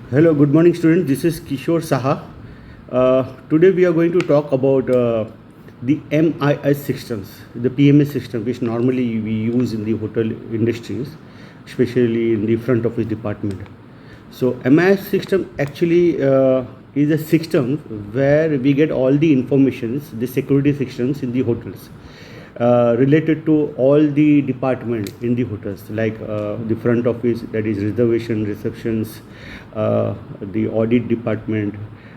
Hello, good morning, students. This is Kishore Saha. Today we are going to talk about the MIS systems, the PMS system, which normally we use in the hotel industries, especially in the front office department. So MIS system actually is a system where we get all the informations, the security systems in the hotels. Related to all the department in the hotels, like the front office, that is reservation, receptions, the audit department,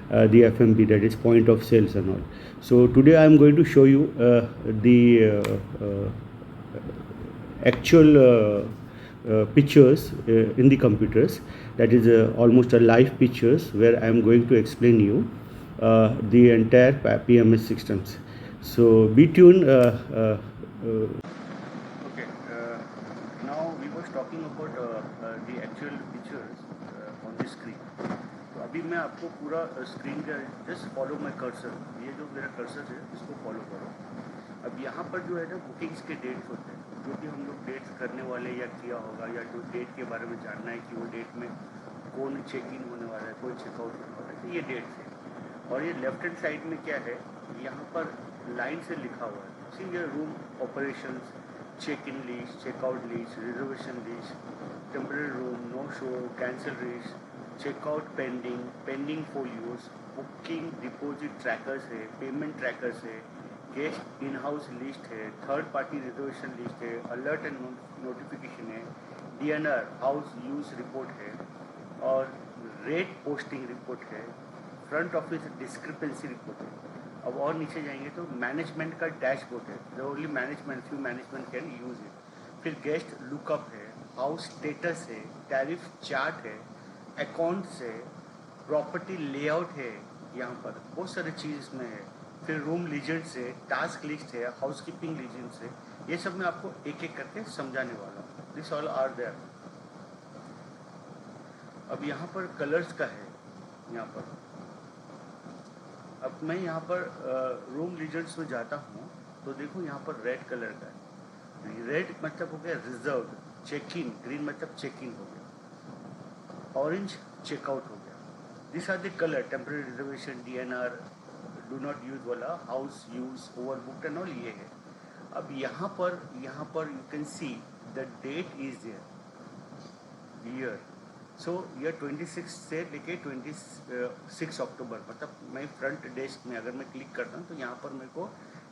the FMB, that is point of sales and all. So today I am going to show you the actual pictures in the computers, that is almost a live pictures where I am going to explain you the entire PMS systems. So be tuned. Okay, now we was talking about the actual pictures on the screen. तो अभी मैं आपको पूरा screen का just follow my cursor, ये जो मेरा cursor है इसको फॉलो करो. अब यहाँ पर जो है ना बुकिंग्स के डेट्स होते हैं, जो कि हम लोग डेट्स करने वाले या किया होगा, या जो डेट के बारे में जानना है कि वो डेट में कौन चेक इन होने वाला है, कोई चेकआउट होने वाला है, तो ये डेट्स है. और ये लेफ्ट हैंड साइड में क्या है, यहाँ पर लाइन से लिखा हुआ है. सी ये room operations, check in list, checkout list, reservation list, temporary room, no show, cancel list, checkout pending, pending folios, booking deposit trackers है, पेमेंट ट्रैकर्स है, गेस्ट इन हाउस लिस्ट है, थर्ड पार्टी रिजर्वेशन लिस्ट है, alert and notification है, DNR house use report है, और rate posting report है, front office discrepancy report है. अब और नीचे जाएंगे तो मैनेजमेंट का डैशबोर्ड है, the only management, few management can use it. फिर गेस्ट लुकअप है, हाउस स्टेटस है, टैरिफ चार्ट है, अकाउंट्स है, प्रॉपर्टी लेआउट है, यहाँ पर बहुत सारी चीज़ इसमें है. फिर रूम लीजेंड्स है, टास्क लिस्ट है, हाउसकीपिंग लीजेंड्स है. ये सब मैं आपको एक एक करके समझाने वाला हूँ. This all are there. अब यहाँ पर कलर्स का है. यहाँ पर अब मैं यहाँ पर रूम लीजेंड्स में जाता हूँ तो देखो यहाँ पर रेड कलर का है. रेड मतलब हो गया रिजर्व, चेक इन. ग्रीन मतलब चेक इन हो गया. ऑरेंज चेकआउट हो गया. This are the colour. Temporary reservation, DNR, do not use वाला, house use, overbooked and all, ये है. अब यहाँ पर you can see the date is there year. So ये 26 से लेके 26 अक्टूबर, मतलब मैं फ्रंट डेस्क में अगर मैं क्लिक करता हूँ तो यहाँ पर मेरे को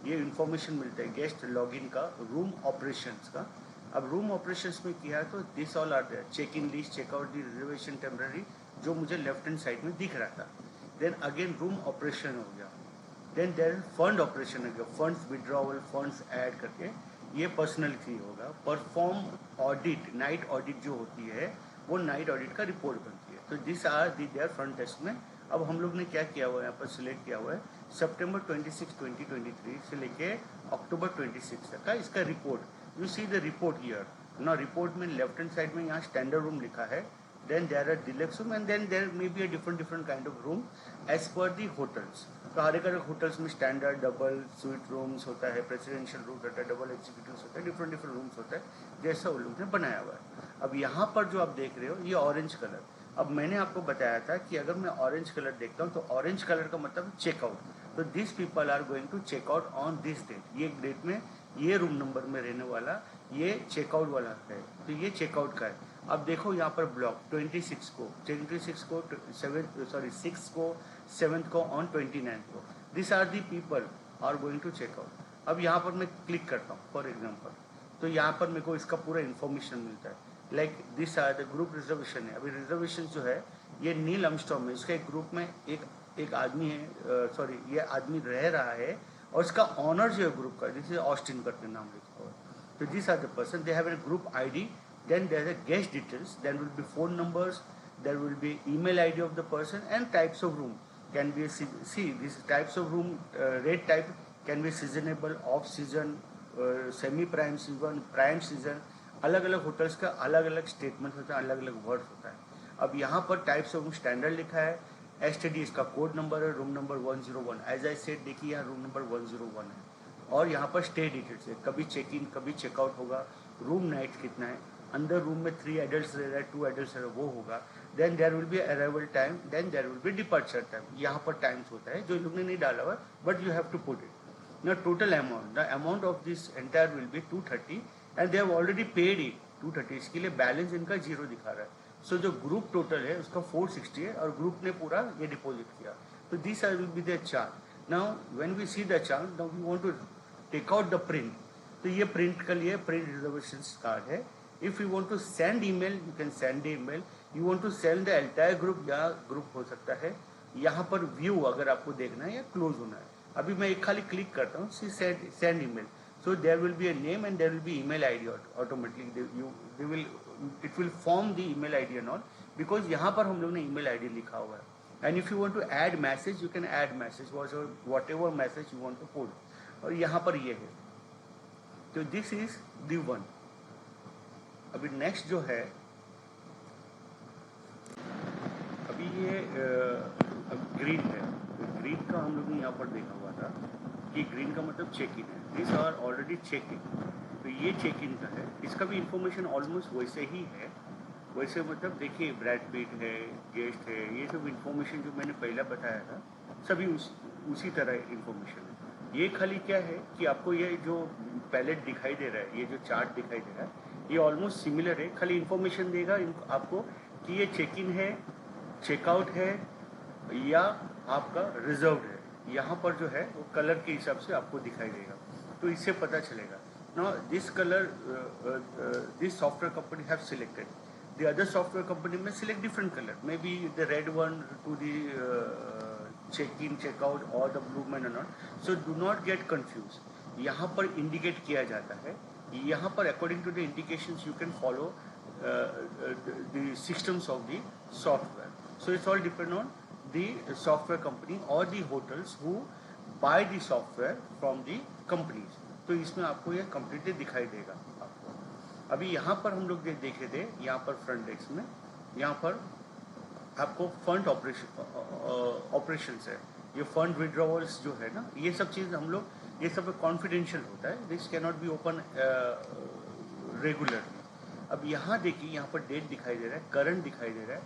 ये इन्फॉर्मेशन मिलता है गेस्ट लॉगिन का, रूम ऑपरेशंस का. अब रूम ऑपरेशंस में किया है तो this all are there. Check in list, checkout the, reservation, temporary, जो मुझे लेफ्ट हैंड साइड में दिख रहा था. देन अगेन रूम ऑपरेशन हो गया. देन देयर फंड ऑपरेशन हो गया, फंड्स विड्रॉवल, फंड्स ऐड करके, ये पर्सनल की होगा. परफॉर्म ऑडिट, नाइट ऑडिट जो होती है वो नाइट ऑडिट का रिपोर्ट बनती है. तो this are the there front desk में. अब हम लोग ने क्या किया हुआ है, यहाँ पर सिलेक्ट किया हुआ है सितंबर 26, 2023 से लेके अक्टूबर 26 तक का इसका report. You see the report here ना. रिपोर्ट में लेफ्ट हैंड साइड में यहाँ स्टैंडर्ड रूम लिखा है. Then there are deluxe room, and then there may be a different kind of room as per the hotels. तो हर एक hotels में standard, double, sweet rooms होता है, प्रेसिडेंशियल रूम होता है, डबल एग्जीक्यूटिव होता है, डिफरेंट रूम्स होता है, जैसा वो लोग ने बनाया हुआ है. अब यहाँ पर जो आप देख रहे हो ये ऑरेंज कलर. अब मैंने आपको बताया था कि अगर मैं ऑरेंज कलर देखता हूँ तो ऑरेंज कलर का मतलब चेकआउट. तो this people are going to checkout on this date. ये डेट में ये रूम नंबर में रहने वाला ये चेकआउट वाला है. तो ये चेकआउट का है. अब देखो यहाँ पर ब्लॉक 26 को 6 को 7 को ऑन 29 को. This are the people are going to checkout. अब यहाँ पर मैं क्लिक करता हूँ फॉर एग्जाम्पल, तो यहाँ पर मेरे को इसका पूरा इन्फॉर्मेशन मिलता है. Like this are the group reservation है. अभी रिजर्वेशन जो है ये नील आर्मस्ट्रांग है, इसका एक ग्रुप में एक आदमी है, सॉरी ये आदमी रह रहा है, और इसका ऑनर जो है ग्रुप का, दिस इज ऑस्टिन करके नाम लिखा हुआ है. तो this are the person, they have a group ID. Then there are guest details, then will be phone numbers, there will be email ID of the person, and types of room can be see this types of room. Rate type can be seasonable, off season, semi prime season, prime season. अलग अलग hotels का अलग अलग statement होता है, अलग अलग words होता है. अब यहाँ पर टाइप्स ऑफ रूम स्टैंडर्ड लिखा है, STD इसका कोड नंबर है, room number 101. As I said देखिए यहाँ रूम नंबर 101 है. और यहाँ पर स्टे डिटेल्स है, कभी चेक इन कभी चेकआउट होगा, रूम नाइट कितना है, अंदर रूम में 3 एडल्ट रह रहे हैं, 2 एडल्ट रह रहे हैं, वो होगा। Then there will be arrival time, then there will be departure time. यहाँ पर टाइम्स होता है जो इन लोग ने नहीं डाला हुआ, but you have to put it. ना total amount, the amount of this entire will be 230 and they have already paid it 230। इसके लिए बैलेंस इनका 0 दिखा रहा है। सो जो ग्रुप टोटल है उसका 460 है और ग्रुप ने पूरा ये डिपॉजिट किया। तो this will be the chart. Now when we see the chart, now we want to take out the print. तो ये प्रिंट के लिए प्रिंट रिजर्वेशन कार्ड है। If you want to send email, you can send email. You want to send the entire group, या group हो सकता है। यहाँ पर व्यू अगर आपको देखना है या क्लोज होना है। अभी मैं एक खाली क्लिक करता हूँ, see send email. So there will be a name and there will be email ID automatically. It will form the email ID and all, because यहाँ पर हम लोग ने email ID लिखा हुआ है. And if you want to add message, you can add message, whatever message you want to put. और यहाँ पर ये है. तो this is the one. अभी next जो है, अभी ये ग्रीन है. ग्रीन का हम लोग ने यहाँ पर देखा हुआ था कि ग्रीन का मतलब चेक इन है. This are already check in. तो ये चेक इन का है. इसका भी इंफॉर्मेशन ऑलमोस्ट वैसे ही है. वैसे मतलब देखिए ब्रैड पिट है, गेस्ट है, ये सब इंफॉर्मेशन जो मैंने पहले बताया था सभी उसी तरह इंफॉर्मेशन है. ये खाली क्या है कि आपको ये जो पैलेट दिखाई दे रहा है, ये जो चार्ट दिखाई दे रहा है, ये ऑलमोस्ट सिमिलर है. खाली इंफॉर्मेशन देगा आपको कि ये चेक इन है, चेकआउट है या आपका रिजर्व है. यहाँ पर जो है वो कलर के हिसाब से आपको दिखाई देगा. तो इससे पता चलेगा. Now this colour this software company have selected. The other software company में select different colour, may be the red one to the check in, checkout और the blue man not. So do not get confuse. यहाँ पर indicate किया जाता है. यहाँ पर according to the indications you can follow the systems of the software. So it's all depend on the software company or the hotels who buy the software from the companies. तो इसमें आपको ये completely दिखाई देगा आपको. अभी यहाँ पर हम लोग देखे थे, यहाँ पर फ्रंट डेस्क में यहाँ पर आपको फंड ऑपरेशंस है. ये फंड विड्रॉवल्स जो है ना, ये सब चीज़ हम लोग, ये सब कॉन्फिडेंशियल होता है. This can not be open regularly. अब यहाँ देखिए, यहाँ पर डेट दिखाई दे रहा है, करंट दिखाई दे रहा है,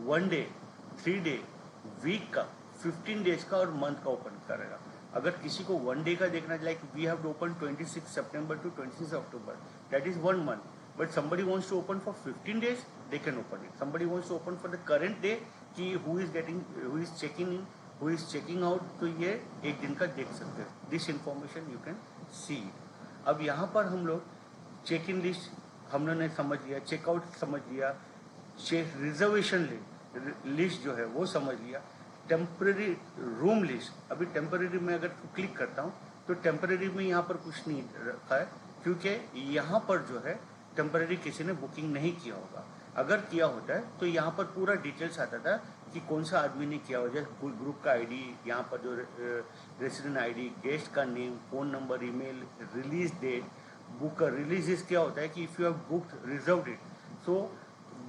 1 डे, 3 डे, वीक का, 15 डेज का और मंथ का ओपन करेगा. अगर किसी को 1 डे का देखना, like we have to open 26 September to 26 October, that is 1 month. But somebody wants to open for 15 days, they can open it. Somebody wants to open for the current day कि who is checking in, who is checking out, तो ये एक दिन का देख सकते हैं. This information you can see. अब यहाँ पर हम लोग चेक इन लिस्ट हम लोगों ने समझ लिया, चेकआउट समझ लिया, रिजर्वेशन लिस्ट जो है वो समझ लिया, टेम्पररी रूम लिस्ट. अभी टेम्पररी में अगर क्लिक करता हूँ तो टेम्पररी में यहाँ पर कुछ नहीं रखा है, क्योंकि यहाँ पर जो है टेम्पररी किसी ने बुकिंग नहीं किया होगा. अगर किया होता है तो यहाँ पर पूरा डिटेल्स आता था कि कौन सा आदमी ने किया हो, जैसे ग्रुप का आईडी, यहाँ पर जो रेसिडेंट आईडी, गेस्ट का name, phone number, email, release date, booker. Release क्या होता है कि if you have booked reserved it, so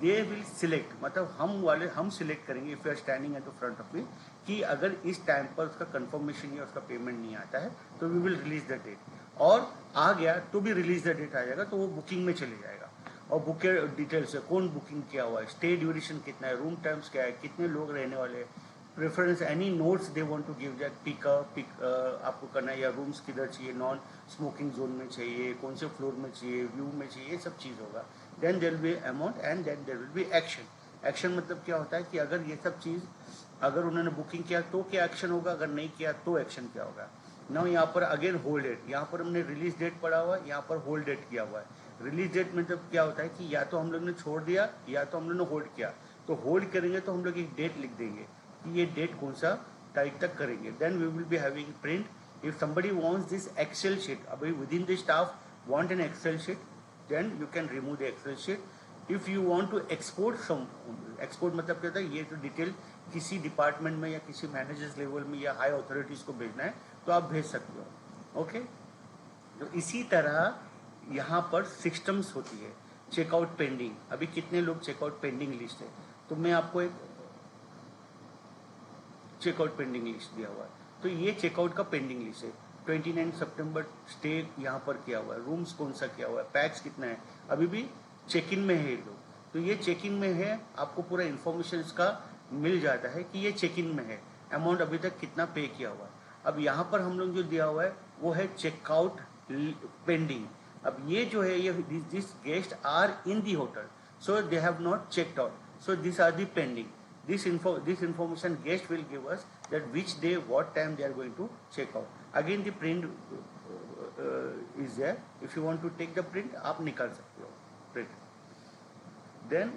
they will select, मतलब हम सिलेक्ट करेंगे if you are standing at the front of me, कि अगर इस टाइम पर उसका कंफर्मेशन या उसका पेमेंट नहीं आता है तो we will release the date. और आ गया तो भी रिलीज द डेट आ जाएगा, तो वो बुकिंग में चले जाएगा. और बुक के डिटेल्स है, कौन बुकिंग किया हुआ है, स्टे ड्यूरेशन कितना है, रूम टाइम्स क्या है, कितने लोग रहने वाले हैं, preference, any notes they want to give, जैक पिक आपको करना है, या रूम्स किधर चाहिए, नॉन स्मोकिंग जोन में चाहिए, कौन से फ्लोर में चाहिए, व्यू में चाहिए, ये सब चीज़ होगा. Then there will be amount and then there will be action. Action मतलब क्या होता है कि अगर ये सब चीज़, अगर उन्होंने बुकिंग किया तो क्या एक्शन होगा, अगर नहीं किया तो एक्शन क्या होगा. ना यहाँ पर अगेन होल्ड डेट, यहाँ पर हमने रिलीज डेट पढ़ा हुआ है, यहाँ पर होल्ड डेट किया हुआ है. रिलीज डेट मतलब क्या होता है कि या तो हम लोग ने छोड़ दिया या तो हम लोग ने होल्ड किया. तो होल्ड करेंगे तो हम लोग एक डेट लिख देंगे कि ये डेट कौन सा तारीख तक करेंगे. Then we will be having print. If somebody wants this Excel sheet, अभी within the staff want an Excel sheet, then you can remove the Excel sheet. If you want to export some, export मतलब क्या होता है, ये तो detail किसी department में या किसी मैनेजर्स लेवल में या हाई अथॉरिटीज़ को भेजना है तो आप भेज सकते हो. ओके. तो इसी तरह यहाँ पर सिस्टम्स होती है. चेकआउट पेंडिंग, अभी कितने लोग चेकआउट पेंडिंग लिस्ट है, तो मैं आपको एक चेकआउट पेंडिंग लिस्ट दिया हुआ है. तो ये चेकआउट का पेंडिंग लिस्ट है. 29 सितंबर स्टे यहाँ पर किया हुआ है, रूम्स कौन सा किया हुआ है, पैक्स कितना है, अभी भी चेक इन में है ये लोग, तो ये चेक इन में है, आपको पूरा इन्फॉर्मेशन इसका मिल जाता है कि ये चेक इन में है, अमाउंट अभी तक कितना पे किया हुआ है। अब यहाँ पर हम लोग जो दिया हुआ है वो है चेकआउट पेंडिंग। अब ये जो है, ये this guest are in the hotel, so they have not checked out, so these are the pending. This information guest will give us that which day, what time they are going to check out. Again the print is there, if you want to take the print आप निकाल सकते हो print. Then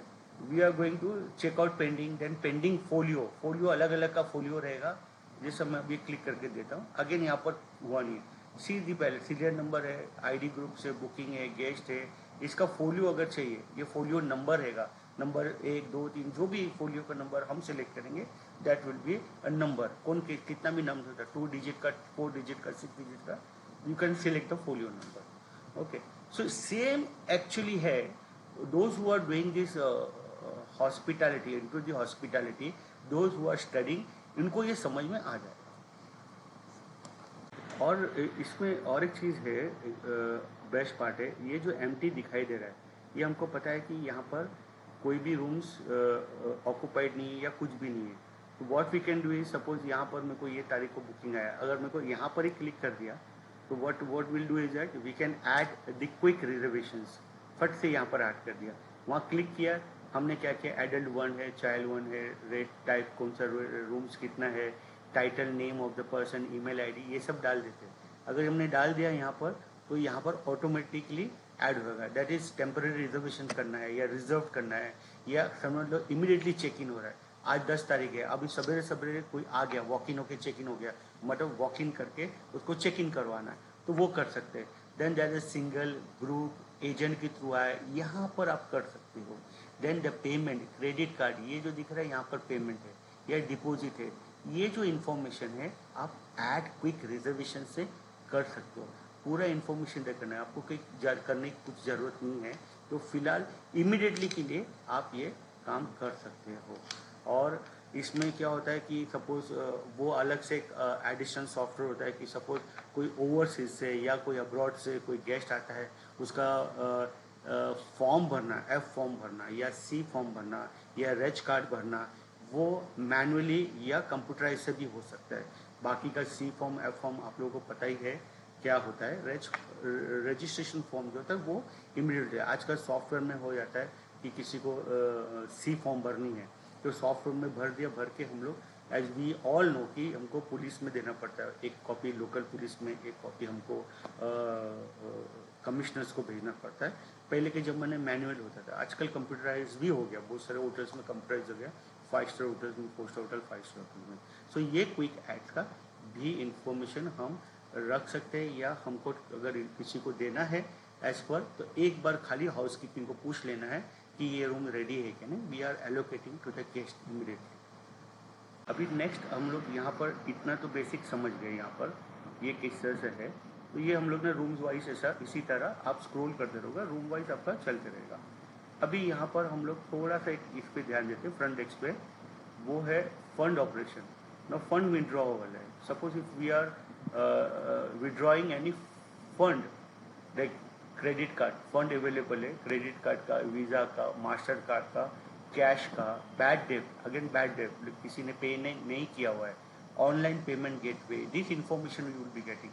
we are going to check out pending, then pending folio अलग अलग का folio रहेगा, जैसे मैं अभी क्लिक करके देता हूँ। अगेन यहाँ पर हुआ नहीं है, सी दी पहले सीरियल नंबर है, आईडी ग्रुप से बुकिंग है, गेस्ट है, इसका फोलियो अगर चाहिए, ये फोलियो नंबर रहेगा, नंबर 1 2 3 जो भी फोलियो का नंबर हम सिलेक्ट करेंगे that will be a number. कौन कितना भी नंबर होता है, 2 डिजिट का, 4 डिजिट का, 6 डिजिट का, you can select the folio number. Okay, so same actually है those who are doing this hospitality, into the hospitality, those who are studying, इनको ये समझ में आ जाए। और इसमें और एक चीज़ है, बेस्ट पार्ट है, ये जो एम्प्टी दिखाई दे रहा है, ये हमको पता है कि यहाँ पर कोई भी रूम्स ऑक्यूपाइड नहीं है या कुछ भी नहीं है। तो what we can do is, suppose यहाँ पर मेरे को ये तारीख को बुकिंग आया, अगर मेरे को यहाँ पर ही क्लिक कर दिया तो what will do is that we can add the quick reservations, फट से यहाँ पर ऐड कर दिया। वहाँ क्लिक किया, हमने क्या किया, एडल्ट 1 है, चाइल्ड 1 है, रेट टाइप कौन सा, रूम्स कितना है, title, name of the person, email ID, ये सब डाल देते हैं। अगर हमने डाल दिया यहाँ पर तो यहाँ पर ऑटोमेटिकली ऐड होगा। दैट इज टेम्पररी रिजर्वेशन करना है या रिजर्व करना है, या समझ लो इमीडिएटली चेक इन हो रहा है। आज 10 तारीख है, अभी सवेरे सवेरे कोई आ गया, वॉक इन होकर चेक इन हो गया, मतलब वॉक इन करके उसको चेक इन करवाना है तो वो कर सकते हैं। Then that is single, group, agent के थ्रू आए, यहाँ पर आप कर सकते हो। Then the payment, credit card, ये जो दिख रहा है यहाँ पर पेमेंट है या डिपॉजिट है, ये जो इन्फॉर्मेशन है आप ऐड क्विक रिजर्वेशन से कर सकते हो। पूरा इन्फॉर्मेशन करना है आपको, कोई करने की कुछ ज़रूरत नहीं है, तो फिलहाल इमीडिएटली के लिए आप ये काम कर सकते हो। और इसमें क्या होता है कि सपोज वो अलग से एक एडिशनल सॉफ्टवेयर होता है कि सपोज कोई ओवरसीज से या कोई अब्रॉड से कोई गेस्ट आता है, उसका फॉर्म भरना, एफ फॉर्म भरना या सी फॉर्म भरना या रेज कार्ड भरना, वो मैनुअली या कंप्यूटराइज से भी हो सकता है। बाकी का सी फॉर्म, एफ फॉर्म आप लोगों को पता ही है क्या होता है। रजिस्ट्रेशन फॉर्म जो होता है वो इमीडिएट है, आजकल सॉफ्टवेयर में हो जाता है कि किसी को सी फॉर्म भरनी है तो सॉफ्टवेयर में भर दिया, भर के हम लोग, एज वी ऑल नो कि हमको पुलिस में देना पड़ता है, एक कॉपी लोकल पुलिस में, एक कॉपी हमको कमिश्नर्स को भेजना पड़ता है। पहले के ज़माने मैनुअल होता था, आजकल कंप्यूटराइज भी हो गया, बहुत सारे होटल्स में कंप्यूटराइज हो गया, 5 स्टार होटल्स में, 4 स्टार होटल, 5 स्टार होटल में। सो ये क्विक एक्ट का भी इंफॉर्मेशन हम रख सकते हैं, या हमको अगर किसी को देना है एज पर, तो एक बार खाली हाउसकीपिंग को पूछ लेना है कि ये रूम रेडी है कि नहीं, we are allocating to the guest immediately. अभी नेक्स्ट हम लोग यहाँ पर इतना तो बेसिक समझ गए, यहाँ पर ये किस तरह से है, तो ये हम लोग ने रूम्स वाइज ऐसा इसी तरह आप स्क्रॉल करते रहोगे, रूम वाइज आपका चलते रहेगा। अभी यहाँ पर हम लोग थोड़ा सा एक इस पर ध्यान देते हैं, फ्रंट डेस्क पे, वो है फंड ऑपरेशन। ना फंड विड्रॉवल है, suppose if we are withdrawing any fund, like credit card fund available है, क्रेडिट कार्ड का, वीज़ा का, मास्टर कार्ड का, कैश का, bad debt, again bad debt, किसी ने पे नहीं किया हुआ है, online payment gateway, this information we will be getting.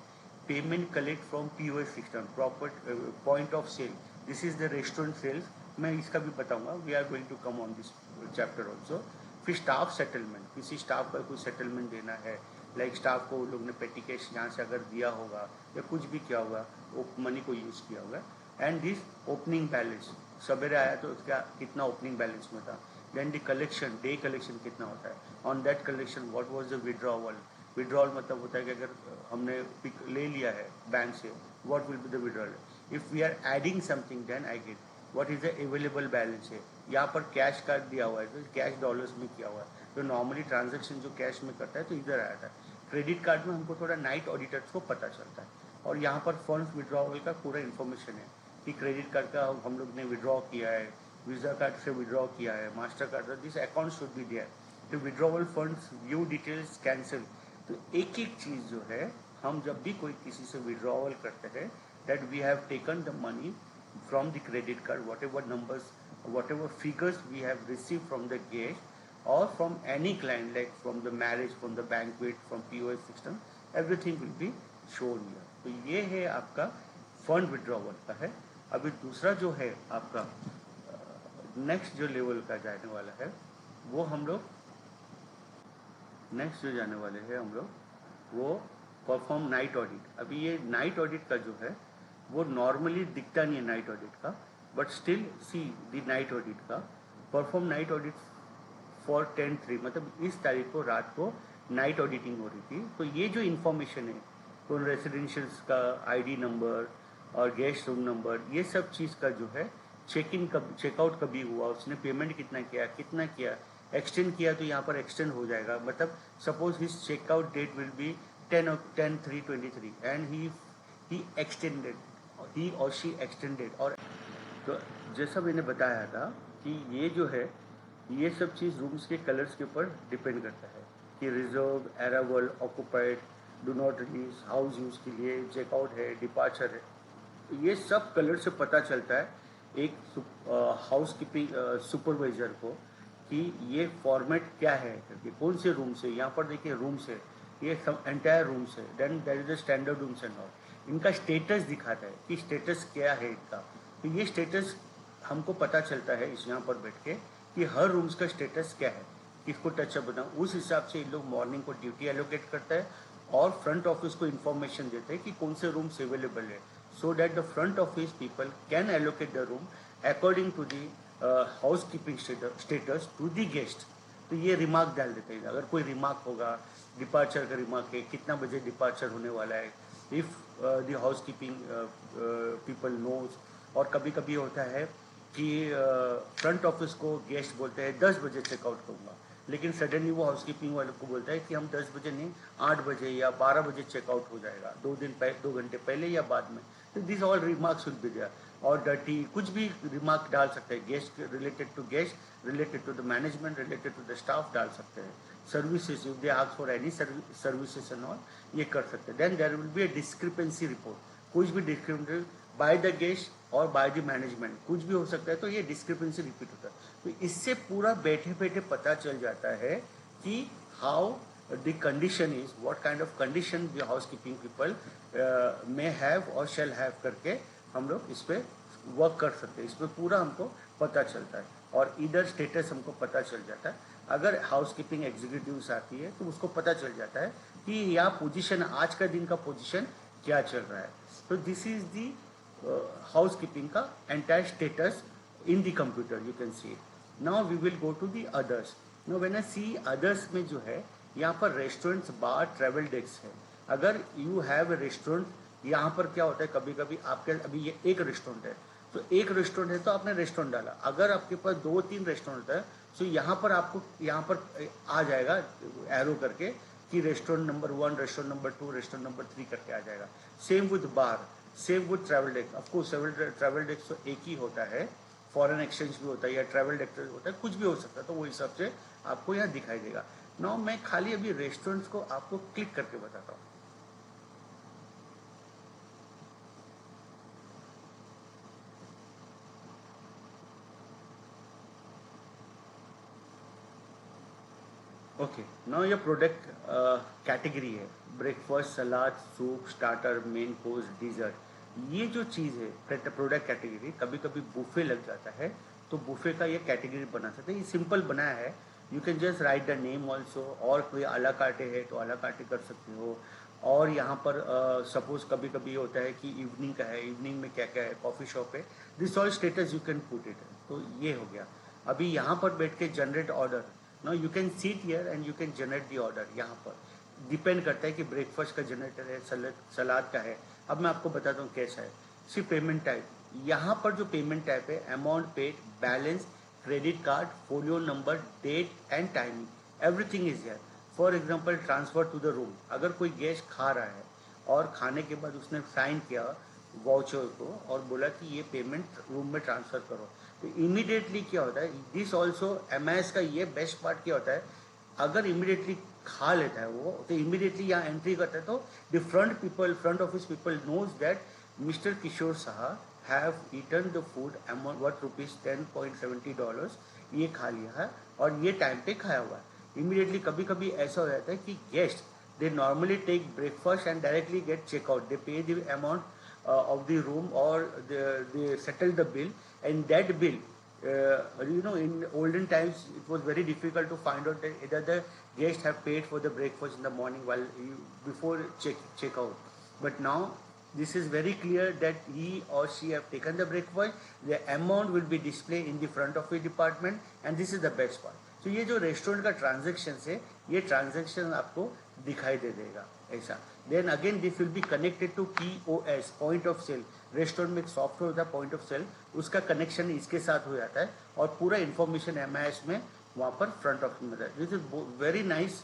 Payment collect from POS system, proper point of sale, this is the restaurant sales, मैं इसका भी बताऊंगा, we are going to come on this chapter also. फिर staff settlement, किसी staff का कोई settlement देना है, लाइक स्टाफ को लोग ने पेटी कैश यहाँ से अगर दिया होगा या कुछ भी किया होगा, वो मनी को यूज़ किया होगा। एंड दिस ओपनिंग बैलेंस, सवेरे आया तो उसका कितना ओपनिंग बैलेंस में था। Then the collection, day collection कितना होता है, on that collection what was the withdrawal. Withdrawal मतलब होता है कि अगर हमने पिक ले लिया है बैंक से, what will be the withdrawal. If we are adding something then I get what is the available balance है। यहाँ पर कैश कार्ड दिया हुआ है तो कैश डॉलर्स में किया हुआ है, तो नॉर्मली ट्रांजेक्शन जो कैश में करता है तो इधर आया था। क्रेडिट कार्ड में हमको थोड़ा नाइट ऑडिटर्स को पता चलता है, और यहाँ पर फंड्स विड्रॉवल का पूरा इन्फॉर्मेशन है कि क्रेडिट कार्ड का हम लोग ने विड्रॉ किया है, वीज़ा कार्ड से विड्रॉ किया है, Mastercard, this account should be there, तो withdrawal funds, view details, cancel. तो एक एक चीज़ जो है, हम जब भी कोई किसी से विड्रॉवल करते हैं, that we have taken the money from the credit card, whatever numbers, whatever figures we have received from the guest or from any client, like from the marriage, from the banquet, from POS system, everything will be shown here. तो ये है आपका fund withdrawal का है। अभी दूसरा जो है आपका नेक्स्ट जो लेवल का जाने वाला है वो हम लोग नेक्स्ट जो जाने वाले हैं हम लोग वो परफॉर्म नाइट ऑडिट। अभी ये नाइट ऑडिट का जो है वो नॉर्मली दिखता नहीं है नाइट ऑडिट का, but still see the night audit का परफॉर्म नाइट ऑडिट फॉर 10/3, मतलब इस तारीख को रात को नाइट ऑडिटिंग हो रही थी। तो ये जो इन्फॉर्मेशन है तो रेसिडेंशियल्स का आईडी नंबर और गेस्ट रूम नंबर, ये सब चीज़ का जो है चेक इन कब चेकआउट कभी हुआ, उसने पेमेंट कितना किया, एक्सटेंड किया तो यहाँ पर एक्सटेंड हो जाएगा। मतलब suppose his checkout date will be 10/3/23 and he extended, he और शी एक्सटेंडेड। और तो जैसा मैंने बताया था कि ये जो है ये सब चीज़ रूम्स के कलर्स के ऊपर डिपेंड करता है कि reserve, arrival, occupied, do not release, house use के लिए, चेकआउट है, डिपार्चर है। तो ये सब कलर से पता चलता है एक हाउस कीपिंग सुपरवाइजर को कि ये फॉर्मेट क्या है करके, कौन से रूम से। यहाँ पर देखिए रूम्स है, ये सब एंटायर रूम्स है, then that is the standard rooms and all. इनका स्टेटस दिखाता है कि स्टेटस क्या है इनका। तो ये स्टेटस हमको पता चलता है इस यहाँ पर बैठ के कि हर रूम्स का स्टेटस क्या है, किसको टचअप बनाओ। उस हिसाब से इन लोग मॉर्निंग को ड्यूटी एलोकेट करता है और फ्रंट ऑफिस को इन्फॉर्मेशन देते हैं कि कौन से रूम्स अवेलेबल है, so that the front office people can allocate the room according to the housekeeping status to the guest। तो ये रिमार्क डाल देते हैं, अगर कोई रिमार्क होगा, डिपार्चर का रिमार्क है, कितना बजे डिपार्चर होने वाला है, if the housekeeping people knows. और कभी कभी होता है कि फ्रंट ऑफिस को गेस्ट बोलते हैं 10 बजे चेकआउट करूँगा, लेकिन सडनली वो हाउस कीपिंग वाले को बोलता है कि हम 10 बजे नहीं 8 बजे या 12 बजे चेकआउट हो जाएगा, 2 घंटे पहले या बाद में। तो this all remarks will be there. और डर्टी कुछ भी रिमार्क डाल सकते हैं, guest related to guest, related to the management, related to the staff डाल सकते हैं। Services if they ask for any services and all ये कर सकते हैं। Then there will be a discrepancy report, कुछ भी डिस्क्रिपेंसी बाय द गेस्ट और बाय द मैनेजमेंट कुछ भी हो सकता है, तो ये डिस्क्रिपेंसी रिपीट होता है। तो इससे पूरा बैठे बैठे पता चल जाता है कि how the condition is, what kind of condition the housekeeping people may have और शैल हैव करके हम लोग इस पर वर्क कर सकते हैं। इस पर पूरा हमको पता चलता है और इधर स्टेटस हमको पता चल जाता है। अगर हाउस कीपिंग एग्जीक्यूटिव्स आती है तो उसको पता चल जाता है कि यह पोजीशन, आज का दिन का पोजीशन क्या चल रहा है। तो दिस इज दी housekeeping का entire status in the computer, you can see it. Now we will go to the others. Now when I see others में जो है यहाँ पर रेस्टोरेंट्स, बार, ट्रैवल डेस्क है। अगर यू हैव ए रेस्टोरेंट, यहाँ पर क्या होता है कभी कभी आपके, अभी ये एक रेस्टोरेंट है तो एक रेस्टोरेंट है तो आपने रेस्टोरेंट डाला। अगर आपके पास 2-3 रेस्टोरेंट है तो यहाँ पर आपको यहाँ पर आ जाएगा एरो करके कि restaurant number 1, restaurant number 2, restaurant number 3 करके आ जाएगा। Same with bar, same with travel desk. Of course travel desk तो एक ही होता है, फॉरेन एक्सचेंज भी होता है या ट्रैवल डेस्क होता है, कुछ भी हो सकता है, तो वो हिसाब से आपको यहाँ दिखाई देगा। नाउ मैं खाली अभी रेस्टोरेंट्स को आपको क्लिक करके बताता हूँ। ओके, नाउ ये प्रोडक्ट कैटेगरी है, breakfast, salad, soup, starter, main course, dessert. ये जो चीज़ है प्रोडक्ट कैटेगरी, कभी कभी बुफे लग जाता है तो बुफे का ये कैटेगरी बना सकते हैं। ये सिंपल बनाया है, you can just right the name also. और कोई अला काटे है तो अला काटे कर सकते हो। और यहाँ पर सपोज कभी कभी होता है कि इवनिंग का है, इवनिंग में क्या क्या है, कॉफ़ी शॉप है, this all status you can put it. तो ये हो गया। अभी यहाँ पर बैठ के generate order, now you can seat here and you can generate the order. यहाँ पर डिपेंड करता है कि ब्रेकफास्ट का जनरेटर है, सलाद का है। अब मैं आपको बताता हूँ कैसा है। सिर्फ पेमेंट टाइप, यहाँ पर जो पेमेंट टाइप है, amount paid, balance, credit card, folio number, date and timing, everything is here. For example transfer to the room, अगर कोई गेस्ट खा रहा है और खाने के बाद उसने साइन किया वाउचर को और बोला कि ये पेमेंट रूम में ट्रांसफ़र करो, तो इमीडिएटली क्या होता है, दिस ऑल्सो एमआईएस का ये बेस्ट पार्ट क्या होता है, अगर इमीडिएटली खा लेता है वो तो इमीडिएटली यहाँ एंट्री करता है, तो the front office people knows that mister Kishore Saha have eaten the food amount worth rupees $10.70, ये खा लिया है और ये टाइम पे खाया हुआ है। इमीडिएटली कभी कभी ऐसा हो जाता है कि guest they normally take breakfast and directly get check out. They pay the amount of the room, or they settle the bill, and that bill, in olden times it was very difficult to find out that either the guests have paid for the breakfast in the morning while before check out. But now this is very clear that he or she have taken the breakfast. The amount will be displayed in the front of the department, and this is the best part. तो ये जो restaurant का transaction है, ये transaction आपको दिखाई दे देगा ऐसा। Then again this will be connected to POS, point of sale. Restaurant में एक सॉफ्टवेयर होता है पॉइंट ऑफ सेल, उसका कनेक्शन इसके साथ हो जाता है और पूरा इन्फॉर्मेशन MIS में वहाँ पर फ्रंट ऑफिस में रहता है। This is very nice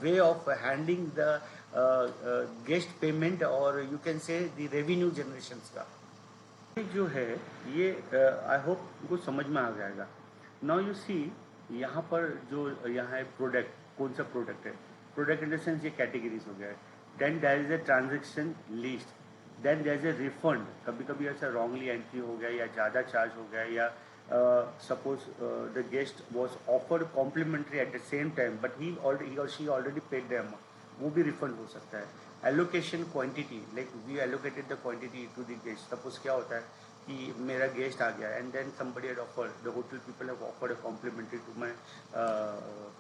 way of handling the guest payment, और you can say the revenue generation का जो है ये आई होप को समझ में आ जाएगा। नाउ यू सी यहाँ पर जो यहाँ है प्रोडक्ट, कौन सा प्रोडक्ट है, प्रोडक्ट इन द सेंस ये कैटेगरीज हो गया है। Then there is a transaction list, then there is a refund. कभी कभी ऐसा रॉन्गली एंट्री हो गया या ज़्यादा चार्ज हो गया, या suppose the guest was offered complimentary at the same time but he और she already paid the amount, वो भी रिफंड हो सकता है। Allocation quantity, like we allocated the quantity to the guest. Suppose क्या होता है कि मेरा गेस्ट आ गया and then somebody had offered, the hotel people have offered a complimentary to my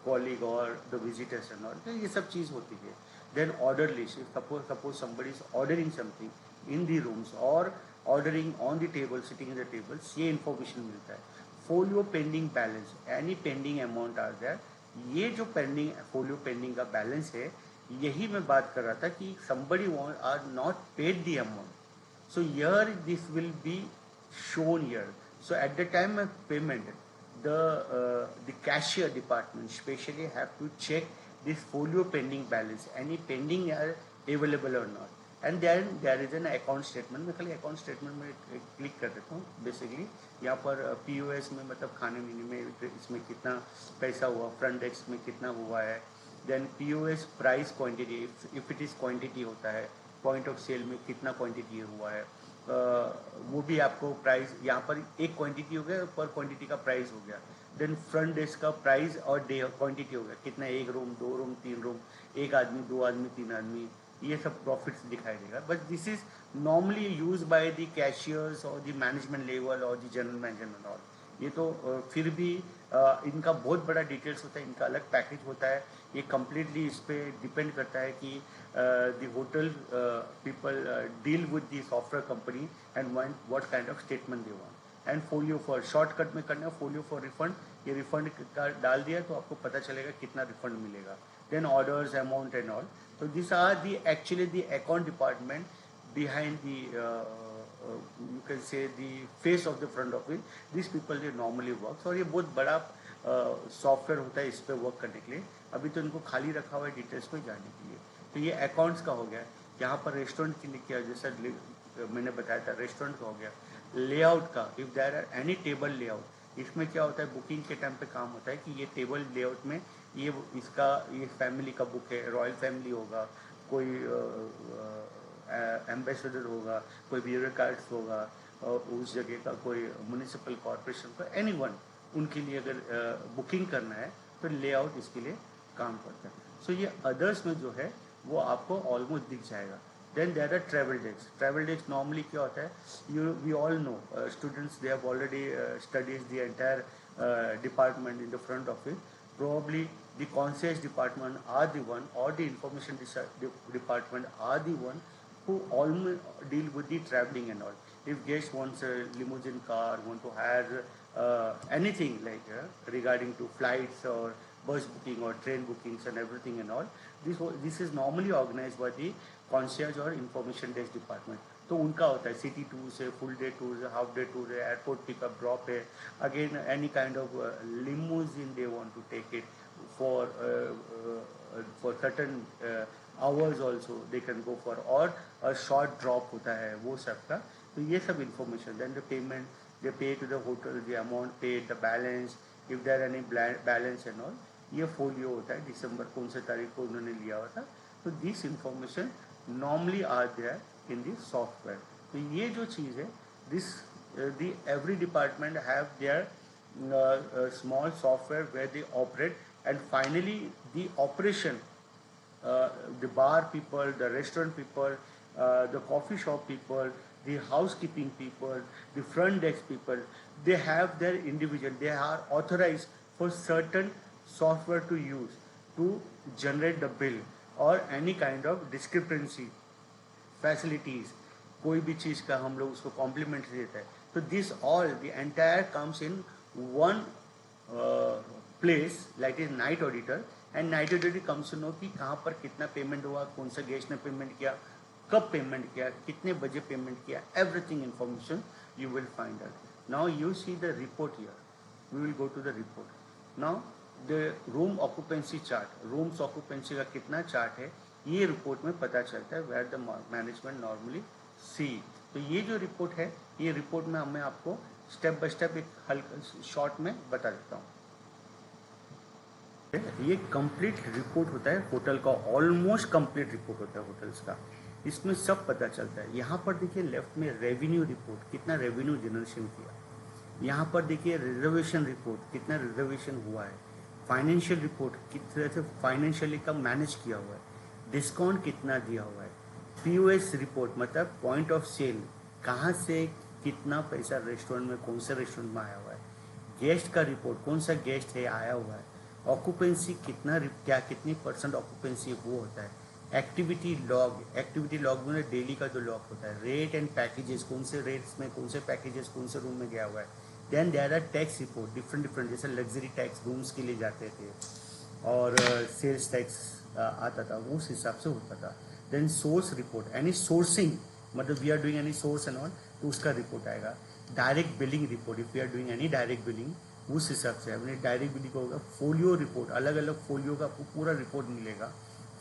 colleague और द विजिटर्स एंड ऑल, ये सब चीज़ होती है। Then order list, suppose somebody is ordering something in the rooms और ordering on the table, sitting in the tables, ये information मिलता है। Folio pending balance, any pending amount are there, ये जो पेंडिंग फोलियो पेंडिंग का balance है, यही मैं बात कर रहा था कि somebody are not paid the amount, so here this will be shown here. So at the time of payment, the cashier department specially have to check this folio pending balance, any pending are available or not, and then there is an account statement। मैं खाली account statement में click कर देता हूँ। Basically यहाँ पर POS में मतलब खाने पीने में इसमें कितना पैसा हुआ, फ्रंट डेस्क में कितना हुआ है, then POS price quantity, if it is quantity होता है, पॉइंट ऑफ सेल में कितना क्वांटिटी हुआ है, वो भी आपको प्राइस यहाँ पर एक क्वांटिटी हो गया, पर क्वांटिटी का प्राइस हो गया। देन फ्रंट डेस्क का प्राइस और डे क्वांटिटी हो गया, कितना, एक रूम, दो रूम, तीन रूम, एक आदमी, दो आदमी, तीन आदमी, ये सब प्रॉफिट्स दिखाई देगा। But this is normally use by the cashiers और द मैनेजमेंट लेवल और the general manager and all. ये तो फिर भी इनका बहुत बड़ा डिटेल्स होता है, इनका अलग पैकेज होता है। ये कम्प्लीटली इस पर डिपेंड करता है कि the hotel people deal with the software company and want what kind of statement they want, and folio for shortcut में करना, folio for refund, ये refund का डाल दिया तो आपको पता चलेगा कितना refund मिलेगा। then orders, amount and all, so these are the actually the account department behind the you can say the face of the front office। these people they normally work, और ये बहुत बड़ा सॉफ्टवेयर होता है इस पर work करने के लिए। अभी तो इनको खाली रखा हुआ है डिटेल्स को जाने के लिए। तो ये अकाउंट्स का हो गया। यहाँ पर रेस्टोरेंट के लिए किया, जैसा मैंने बताया था रेस्टोरेंट का हो गया। लेआउट का, if there are any table layout, इसमें क्या होता है, बुकिंग के टाइम पे काम होता है कि ये टेबल लेआउट में ये इसका ये फैमिली का बुक है, रॉयल फैमिली होगा, कोई एम्बेसडर होगा, कोई ब्यूरोक्रेट्स होगा, और उस जगह का कोई म्यूनिसिपल कॉरपोरेशन का एनीवन, उनके लिए अगर बुकिंग करना है तो लेआउट इसके लिए काम करता है। सो ये अदर्स में जो है वो आपको ऑलमोस्ट दिख जाएगा। Then there are travel desk. Travel desk normally क्या होता है, we all know students they have already studies the entire department in the front office. Probably the conscious department are the one, और the information department are the one who almost deal with the traveling and all. If guest wants a limousine car, want to hire anything like regarding to flights or bus booking or train bookings and everything and all, this is normally organized by the concierge or information desk department। तो उनका होता है city tours है, full day tours है, half day tour है, airport pickup drop है, again any kind of limousine they want to take it for certain hours also they can go for, और a short drop होता है वो सब का। तो ये सब information, then the payment they pay to the hotel, the amount paid, the balance, if there any balance and all, ये folio होता है, दिसंबर कौन से तारीख को उन्होंने लिया हुआ था। तो this information normally are there in the software। तो ये जो चीज़ है this the every department have their small software where they operate, and finally the operation, the bar people, the restaurant people, the coffee shop people, the housekeeping people, the front desk people, they have their individual, they are authorized for certain software to use to generate the bill or any kind of discrepancy facilities, कोई भी चीज़ का हम लोग उसको complementary देता है. तो this all the entire comes in one place like is night auditor, and night auditor comes to know कि कहाँ पर कितना पेमेंट हुआ, कौन सा गेस्ट ने पेमेंट किया, कब पेमेंट किया, कितने बजे पेमेंट किया, everything information you will find out. Now you see the report here. We will go to the report. Now the room occupancy chart. Rooms occupancy का कितना चार्ट है ये रिपोर्ट में पता चलता है. Where the management normally see. तो ये जो रिपोर्ट है ये रिपोर्ट में मैं आपको स्टेप बाय स्टेप एक हल्का शॉर्ट में बता देता हूँ. ये कंप्लीट रिपोर्ट होता है होटल का, ऑलमोस्ट कंप्लीट रिपोर्ट होता है होटल्स का. इसमें सब पता चलता है. यहाँ पर देखिए लेफ्ट में रेवेन्यू रिपोर्ट, कितना रेवेन्यू जनरेशन किया. यहाँ पर देखिए रिजर्वेशन रिपोर्ट, कितना रिजर्वेशन हुआ है. फाइनेंशियल रिपोर्ट, किस तरह से फाइनेंशियली का मैनेज किया हुआ है. डिस्काउंट कितना दिया हुआ है. POS रिपोर्ट मतलब पॉइंट ऑफ सेल, कहाँ से कितना पैसा रेस्टोरेंट में, कौन सा रेस्टोरेंट में आया हुआ है. गेस्ट का रिपोर्ट, कौन सा गेस्ट है आया हुआ है. ऑक्यूपेंसी कितना, क्या कितनी % ऑक्यूपेंसी वो होता है. एक्टिविटी लॉग में डेली का जो लॉग होता है. रेट एंड पैकेजेस, कौन से रेट्स में, कौन से पैकेजेस, कौन से रूम में गया हुआ है. Then there are tax report, different जैसे लग्जरी टैक्स रूम्स के लिए जाते थे और सेल्स टैक्स आता था, उस हिसाब से होता था. Then source report, any sourcing मतलब we are doing any source and all, तो उसका रिपोर्ट आएगा. Direct billing report, if we are doing any direct billing, उस हिसाब से अपने डायरेक्ट बिलिंग होगा. फोलियो रिपोर्ट, अलग अलग फोलियो का आपको पूरा रिपोर्ट मिलेगा.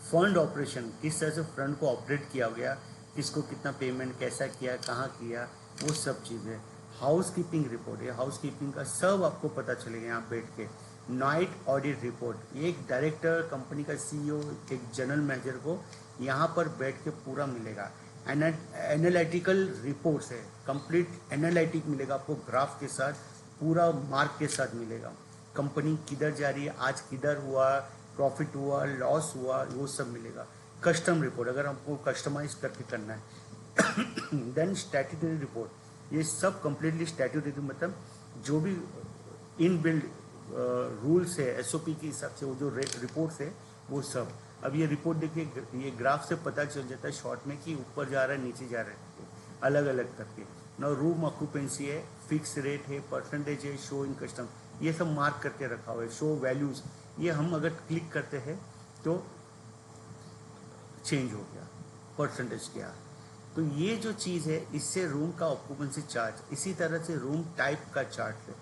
फंड ऑपरेशन, किस तरह से फंड को ऑपरेट किया गया, किसको कितना पेमेंट, कैसा किया, कहाँ किया, वो सब चीज़ें. हाउस कीपिंग रिपोर्ट, ये हाउस कीपिंग का सब आपको पता चलेगा यहाँ बैठ के. नाइट ऑडिट रिपोर्ट, एक डायरेक्टर, कंपनी का CEO, एक जनरल मैनेजर को यहाँ पर बैठ के पूरा मिलेगा. एनालिटिकल रिपोर्ट्स है, कंप्लीट एनालिटिक मिलेगा आपको, ग्राफ के साथ, पूरा मार्क के साथ मिलेगा. कंपनी किधर जा रही है, आज किधर हुआ, प्रॉफिट हुआ, लॉस हुआ, वो सब मिलेगा. कस्टम रिपोर्ट, अगर हमको कस्टमाइज करके करना है. देन स्टैट्यूटरी रिपोर्ट, ये सब कम्प्लीटली स्टैट्यूटरी मतलब जो भी इन बिल्ड रूल्स है SOP के हिसाब से वो जो रिपोर्ट्स है वो सब. अब ये रिपोर्ट देखिए, ये ग्राफ से पता चल जाता है शॉर्ट में कि ऊपर जा रहा है नीचे जा रहा है, अलग अलग करके. ना रूम ऑक्यूपेंसी है, फिक्स रेट है, परसेंटेज है, शो इन कस्टम, ये सब मार्क करके रखा हुआ है. शो वैल्यूज़, ये हम अगर क्लिक करते हैं तो चेंज हो गया, परसेंटेज क्या. तो ये जो चीज़ है इससे रूम का ऑक्यूपेंसी चार्ज. इसी तरह से रूम टाइप का चार्ट है,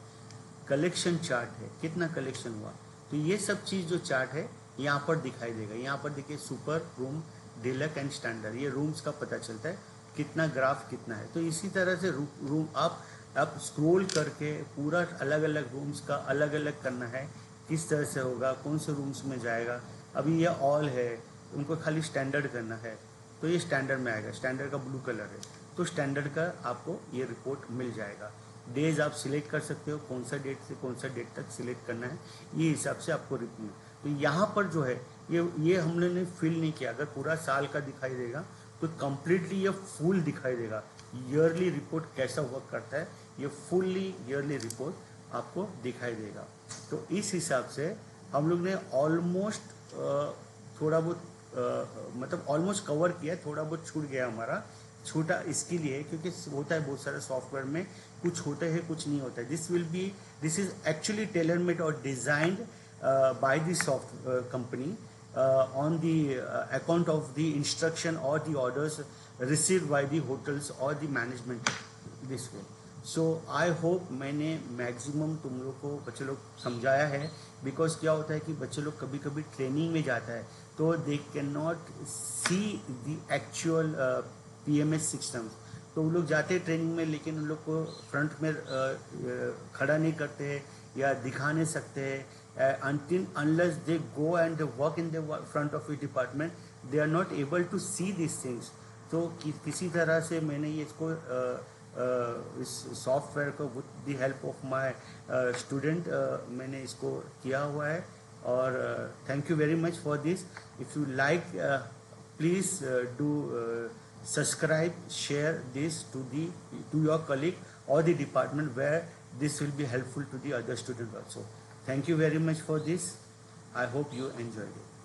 कलेक्शन चार्ट है, कितना कलेक्शन हुआ. तो ये सब चीज़ जो चार्ट है यहाँ पर दिखाई देगा. यहाँ पर देखिए super, room, deluxe and standard, ये रूम्स का पता चलता है कितना ग्राफ कितना है. तो इसी तरह से रूम आप स्क्रॉल करके पूरा अलग अलग रूम्स का अलग अलग करना है, किस तरह से होगा, कौन से रूम्स में जाएगा. अभी ये ऑल है, उनको खाली स्टैंडर्ड करना है तो ये स्टैंडर्ड में आएगा. स्टैंडर्ड का ब्लू कलर है तो स्टैंडर्ड का आपको ये रिपोर्ट मिल जाएगा. डेज आप सिलेक्ट कर सकते हो, कौन सा डेट से कौन सा डेट तक सिलेक्ट करना है, ये हिसाब से आपको रिपोर्ट. तो यहाँ पर जो है ये हम लोगों ने फिल नहीं किया. अगर पूरा साल का दिखाई देगा तो कम्प्लीटली ये फुल दिखाई देगा. ईयरली रिपोर्ट कैसा वर्क करता है, ये फुल्ली ईयरली रिपोर्ट आपको दिखाई देगा. तो इस हिसाब से हम लोग ने ऑलमोस्ट थोड़ा बहुत मतलब ऑलमोस्ट कवर किया. थोड़ा बहुत छूट गया हमारा, छूटा इसके लिए क्योंकि होता है बहुत सारे सॉफ्टवेयर में कुछ होता है कुछ नहीं होता है. This is actually tailor made और designed by the soft company on the account of the instruction or the orders received by the hotels or the management this way. So I hope मैंने maximum तुम लोग को बच्चे लोग समझाया है. Because क्या होता है कि बच्चे लोग कभी कभी ट्रेनिंग में जाता है तो they can not see the actual PMS systems. तो वो लोग जाते हैं ट्रेनिंग में लेकिन उन लोग को फ्रंट में खड़ा नहीं करते या दिखा नहीं सकते. Until unless they go and they work in the front of the department, they are not able to see these things. तो किसी तरह से मैंने ये इसको इस सॉफ्टवेयर को with the help of my student मैंने इसको किया हुआ है। और thank you very much for this. If you like please do subscribe, share this to your colleague or the department where this will be helpful to the other students also. Thank you very much for this. I hope you enjoyed it.